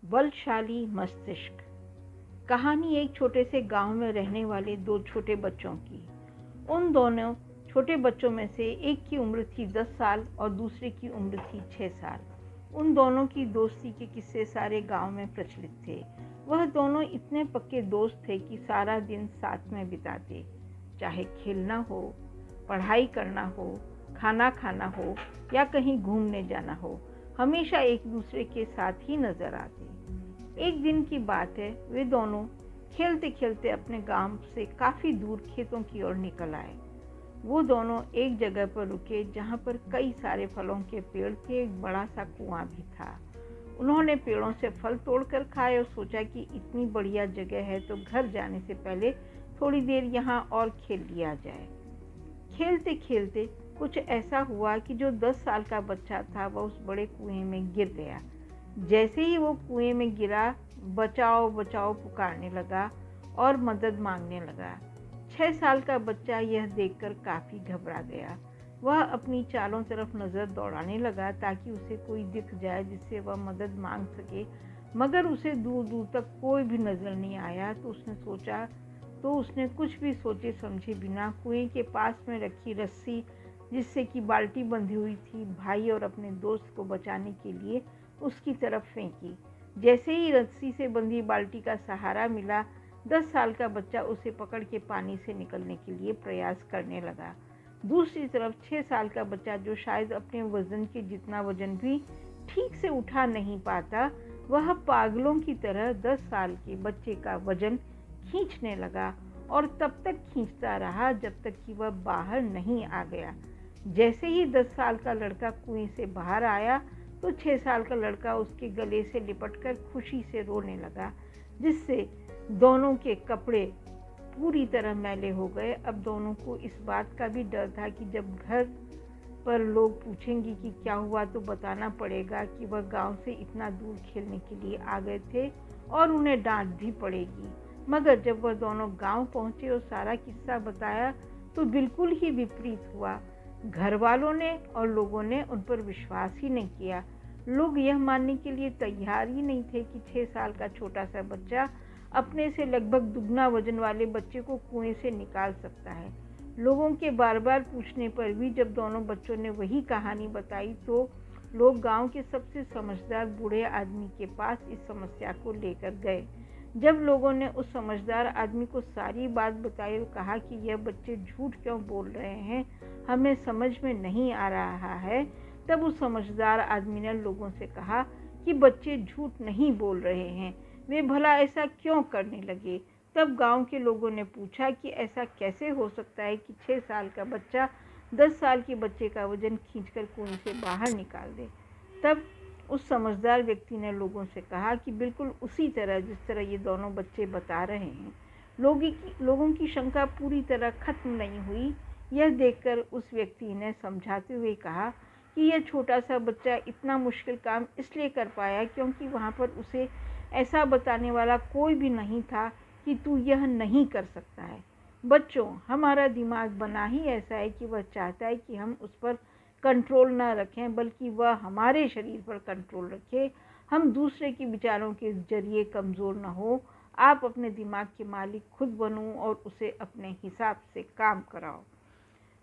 बलशाली मस्तिष्क। कहानी एक छोटे से गांव में रहने वाले दो छोटे बच्चों की। उन दोनों छोटे बच्चों में से एक की उम्र थी 10 साल और दूसरे की उम्र थी 6 साल। उन दोनों की दोस्ती के किस्से सारे गांव में प्रचलित थे। वह दोनों इतने पक्के दोस्त थे कि सारा दिन साथ में बिताते, चाहे खेलना हो, पढ़ाई करना हो, खाना खाना हो या कहीं घूमने जाना हो, हमेशा एक दूसरे के साथ ही नजर आते। एक दिन की बात है, वे दोनों खेलते खेलते अपने गांव से काफी दूर खेतों की ओर निकल आए। वो दोनों एक जगह पर रुके जहां पर कई सारे फलों के पेड़ थे, एक बड़ा सा कुआं भी था। उन्होंने पेड़ों से फल तोड़कर खाए और सोचा कि इतनी बढ़िया जगह है तो घर जाने से पहले थोड़ी देर यहाँ और खेल लिया जाए। खेलते खेलते कुछ ऐसा हुआ कि जो 10 साल का बच्चा था वह उस बड़े कुएं में गिर गया। जैसे ही वो कुएं में गिरा, बचाओ बचाओ पुकारने लगा और मदद मांगने लगा। 6 साल का बच्चा यह देखकर काफी घबरा गया। वह अपनी चारों तरफ नजर दौड़ाने लगा ताकि उसे कोई दिख जाए जिससे वह मदद मांग सके, मगर उसे दूर दूर तक कोई भी नजर नहीं आया। तो उसने कुछ भी सोचे समझे बिना कुएं के पास में रखी रस्सी जिससे कि बाल्टी बंधी हुई थी, भाई और अपने दोस्त को बचाने के लिए उसकी तरफ फेंकी। जैसे ही रस्सी से बंधी बाल्टी का सहारा मिला, 10 साल का बच्चा उसे पकड़ के पानी से निकलने के लिए प्रयास करने लगा। दूसरी तरफ 6 साल का बच्चा, जो शायद अपने वजन के जितना वजन भी ठीक से उठा नहीं पाता, वह पागलों की तरह 10 साल के बच्चे का वजन खींचने लगा और तब तक खींचता रहा जब तक कि वह बाहर नहीं आ गया। जैसे ही 10 साल का लड़का कुएं से बाहर आया तो 6 साल का लड़का उसके गले से लिपटकर खुशी से रोने लगा, जिससे दोनों के कपड़े पूरी तरह मैले हो गए। अब दोनों को इस बात का भी डर था कि जब घर पर लोग पूछेंगे कि क्या हुआ तो बताना पड़ेगा कि वह गांव से इतना दूर खेलने के लिए आ गए थे और उन्हें डांट भी पड़ेगी। मगर जब वह दोनों गांव पहुंचे और सारा किस्सा बताया तो बिल्कुल ही विपरीत हुआ। घर वालों ने और लोगों ने उन पर विश्वास ही नहीं किया। लोग यह मानने के लिए तैयार ही नहीं थे कि 6 साल का छोटा सा बच्चा अपने से लगभग दुगना वजन वाले बच्चे को कुएं से निकाल सकता है। लोगों के बार बार पूछने पर भी जब दोनों बच्चों ने वही कहानी बताई तो लोग गांव के सबसे समझदार बूढ़े आदमी के पास इस समस्या को लेकर गए। जब लोगों ने उस समझदार आदमी को सारी बात बताई और कहा कि यह बच्चे झूठ क्यों बोल रहे हैं, हमें समझ में नहीं आ रहा है, तब उस समझदार आदमी ने लोगों से कहा कि बच्चे झूठ नहीं बोल रहे हैं, वे भला ऐसा क्यों करने लगे। तब गांव के लोगों ने पूछा कि ऐसा कैसे हो सकता है कि 6 साल का बच्चा 10 साल के बच्चे का वजन खींचकर कुएं से बाहर निकाल दे। तब उस समझदार व्यक्ति ने लोगों से कहा कि बिल्कुल उसी तरह जिस तरह ये दोनों बच्चे बता रहे हैं। लोगों की शंका पूरी तरह खत्म नहीं हुई। यह देखकर उस व्यक्ति ने समझाते हुए कहा कि यह छोटा सा बच्चा इतना मुश्किल काम इसलिए कर पाया क्योंकि वहाँ पर उसे ऐसा बताने वाला कोई भी नहीं था कि तू यह नहीं कर सकता है। बच्चों, हमारा दिमाग बना ही ऐसा है कि वह चाहता है कि हम उस पर कंट्रोल न रखें, बल्कि वह हमारे शरीर पर कंट्रोल रखे। हम दूसरे के विचारों के जरिए कमज़ोर न हो। आप अपने दिमाग के मालिक खुद बनो और उसे अपने हिसाब से काम कराओ।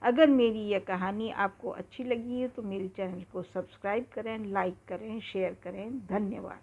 अगर मेरी यह कहानी आपको अच्छी लगी है तो मेरे चैनल को सब्सक्राइब करें, लाइक करें, शेयर करें। धन्यवाद।